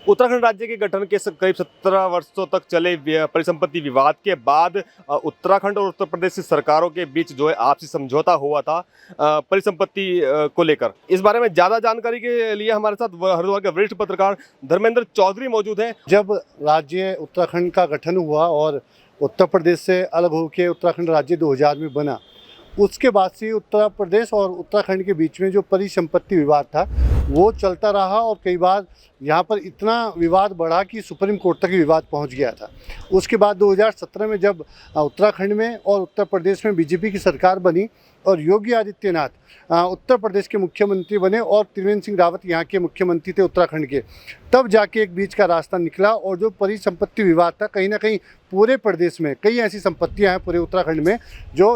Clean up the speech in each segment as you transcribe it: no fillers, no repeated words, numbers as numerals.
उत्तराखंड राज्य के गठन के करीब 17 वर्षों तक चले परिसंपत्ति विवाद के बाद उत्तराखंड और उत्तर प्रदेश की सरकारों के बीच जो है आपसी समझौता हुआ था परिसंपत्ति को लेकर। इस बारे में ज़्यादा जानकारी के लिए हमारे साथ हरिद्वार के वरिष्ठ पत्रकार धर्मेंद्र चौधरी मौजूद हैं। जब राज्य उत्तराखंड का गठन हुआ और उत्तर प्रदेश से अलग होकर उत्तराखंड राज्य 2000 में बना, उसके बाद से उत्तर प्रदेश और उत्तराखंड के बीच में जो परिसंपत्ति विवाद था वो चलता रहा और कई बार यहाँ पर इतना विवाद बढ़ा कि सुप्रीम कोर्ट तक विवाद पहुँच गया था। उसके बाद 2017 में जब उत्तराखंड में और उत्तर प्रदेश में बीजेपी की सरकार बनी और योगी आदित्यनाथ उत्तर प्रदेश के मुख्यमंत्री बने और त्रिवेंद्र सिंह रावत यहाँ के मुख्यमंत्री थे उत्तराखंड के, तब जाके एक बीच का रास्ता निकला और जो परिसंपत्ति विवाद था कहीं ना कहीं पूरे प्रदेश में कई ऐसी संपत्तियाँ हैं पूरे उत्तराखंड में जो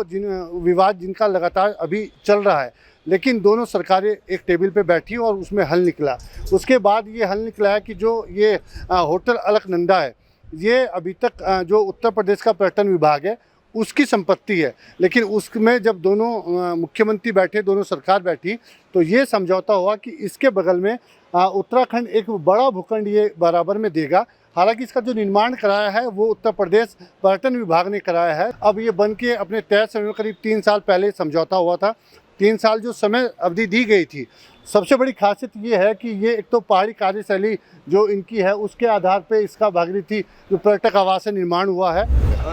विवाद जिनका लगातार अभी चल रहा है, लेकिन दोनों सरकारें एक टेबल पे बैठी और उसमें हल निकला। उसके बाद ये हल निकला है कि जो ये होटल अलकनंदा है ये अभी तक जो उत्तर प्रदेश का पर्यटन विभाग है उसकी संपत्ति है, लेकिन उसमें जब दोनों मुख्यमंत्री बैठे, दोनों सरकार बैठी, तो ये समझौता हुआ कि इसके बगल में उत्तराखंड एक बड़ा भूखंड ये बराबर में देगा। हालांकि इसका जो निर्माण कराया है वो उत्तर प्रदेश पर्यटन विभाग ने कराया है। अब ये बन के अपने तय समय में करीब 3 साल पहले समझौता हुआ था। 3 साल जो समय अवधि दी गई थी, सबसे बड़ी खासियत ये है कि ये एक तो पहाड़ी कार्यशैली जो इनकी है उसके आधार पे इसका भागीरथी जो पर्यटक आवास है निर्माण हुआ है।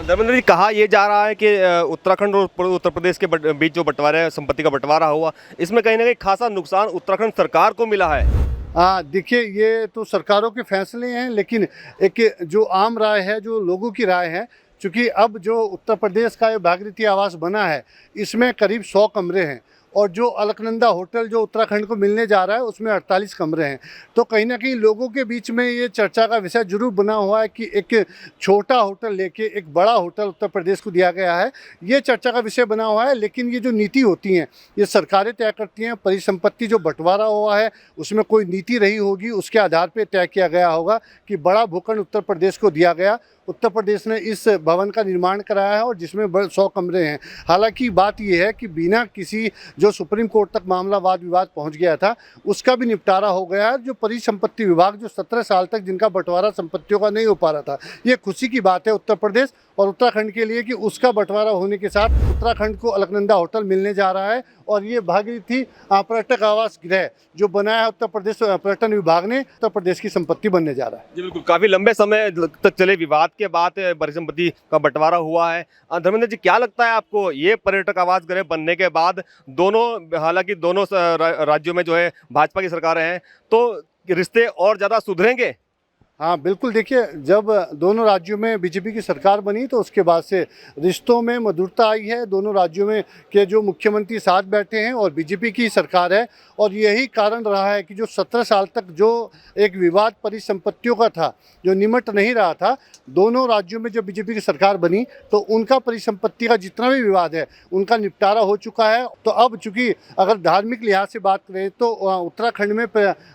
धर्मेंद्र जी, कहा यह जा रहा है कि उत्तराखंड और उत्तर प्रदेश के बीच जो बंटवारा संपत्ति का बंटवारा हुआ, इसमें कहीं ना कहीं खासा नुकसान उत्तराखंड सरकार को मिला है। देखिए, ये तो सरकारों के फैसले हैं, लेकिन एक जो आम राय है, जो लोगों की राय है, चूँकि अब जो उत्तर प्रदेश का ये भागीरथी आवास बना है इसमें करीब 100 कमरे हैं और जो अलकनंदा होटल जो उत्तराखंड को मिलने जा रहा है उसमें 48 कमरे हैं। तो कहीं ना कहीं लोगों के बीच में ये चर्चा का विषय जरूर बना हुआ है कि एक छोटा होटल लेके एक बड़ा होटल उत्तर प्रदेश को दिया गया है, ये चर्चा का विषय बना हुआ है। लेकिन ये जो नीति होती हैं ये सरकारें तय करती हैं। परिसंपत्ति जो बंटवारा हुआ है उसमें कोई नीति रही होगी, उसके आधार पर तय किया गया होगा कि बड़ा भूखंड उत्तर प्रदेश को दिया गया। उत्तर प्रदेश ने इस भवन का निर्माण कराया है और जिसमें 100 कमरे हैं। हालांकि बात यह है कि बिना किसी जो सुप्रीम कोर्ट तक मामला वाद विवाद पहुंच गया था उसका भी निपटारा हो गया है। जो परिसंपत्ति विभाग जो 17 साल तक जिनका बंटवारा संपत्तियों का नहीं हो पा रहा था, ये खुशी की बात है उत्तर प्रदेश और उत्तराखंड के लिए कि उसका बंटवारा होने के साथ उत्तराखंड को अलकनंदा होटल मिलने जा रहा है और ये भागीरथी पर्यटक आवास गृह जो बनाया है उत्तर प्रदेश पर्यटन विभाग ने, उत्तर प्रदेश की संपत्ति बनने जा रहा है। जी बिल्कुल, काफ़ी लंबे समय तक चले विवाद के बाद परिसंपत्ति का बंटवारा हुआ है। धर्मेंद्र जी, क्या लगता है आपको ये पर्यटक आवास गृह बनने के बाद दोनों, हालांकि दोनों राज्यों में जो है भाजपा की सरकारें हैं, तो रिश्ते और ज़्यादा सुधरेंगे? हाँ बिल्कुल, देखिए, जब दोनों राज्यों में बीजेपी की सरकार बनी तो उसके बाद से रिश्तों में मधुरता आई है। दोनों राज्यों में के जो मुख्यमंत्री साथ बैठे हैं और बीजेपी की सरकार है और यही कारण रहा है कि जो 17 साल तक जो एक विवाद परिसंपत्तियों का था जो निमट नहीं रहा था, दोनों राज्यों में जब बीजेपी की सरकार बनी तो उनका परिसंपत्ति का जितना भी विवाद है उनका निपटारा हो चुका है। तो अब चूँकि अगर धार्मिक लिहाज से बात करें तो उत्तराखंड में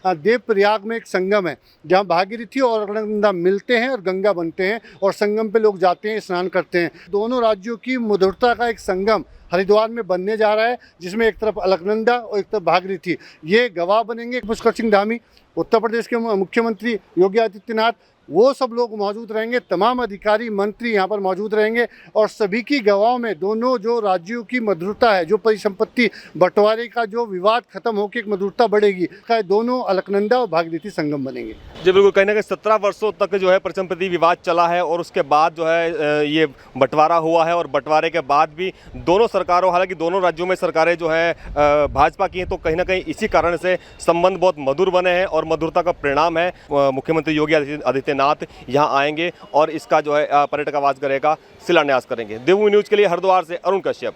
देवप्रयाग में एक संगम है जहाँ भागीरथी और अलकनंदा मिलते हैं और गंगा बनते हैं और संगम पे लोग जाते हैं, स्नान करते हैं। दोनों राज्यों की मधुरता का एक संगम हरिद्वार में बनने जा रहा है जिसमें एक तरफ अलकनंदा और एक तरफ भागीरथी, ये गवाह बनेंगे। पुष्कर सिंह धामी, उत्तर प्रदेश के मुख्यमंत्री योगी आदित्यनाथ, वो सब लोग मौजूद रहेंगे, तमाम अधिकारी मंत्री यहाँ पर मौजूद रहेंगे और सभी की गवाहों में दोनों जो राज्यों की मधुरता है, जो परिसंपत्ति बंटवारे का जो विवाद खत्म होकर एक मधुरता बढ़ेगी, का दोनों अलकनंदा और भागीरथी संगम बनेंगे। जी बिल्कुल, कहीं ना कहीं 17 वर्षों तक जो है परिसंपत्ति विवाद चला है और उसके बाद जो है ये बंटवारा हुआ है और बंटवारे के बाद भी दोनों सरकारों, हालांकि दोनों राज्यों में सरकारें जो है भाजपा की हैं, तो कहीं ना कहीं इसी कारण से संबंध बहुत मधुर बने हैं और मधुरता का परिणाम है। मुख्यमंत्री योगी आदित्यनाथ यहाँ आएंगे और इसका जो है पर्यटक आवास गृह का शिलान्यास करेंगे। देवभूमि न्यूज़ के लिए हरिद्वार से अरुण कश्यप।